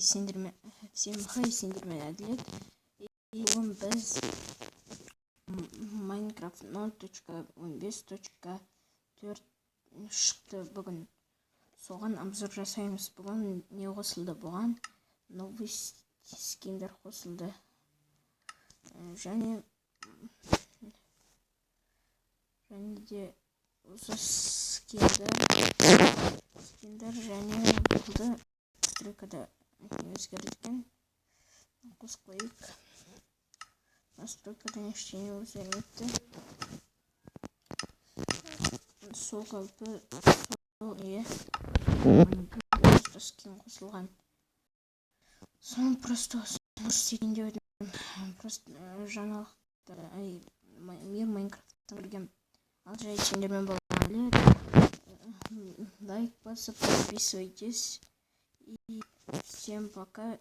сендермен әділет. Бүгін біз Minecraft 0.15.4 шықты бүгін. Соған обзор жасаймыз. Бүгін не қосылды? Бұған новый скиндер қосылды. Және де осы скиндер және болды настройкада өзгерткен. Қосып қойып. Настройкадан ештеңе өзгермепті. Сол қалпы просто скин қосылған. Соны просто көрсетейін деп едім. Просто жаңалықтар мир Майнкрафттан көргем. Ал жай сендермен болған. Лайк басып, подписывайтесь. И всем пока.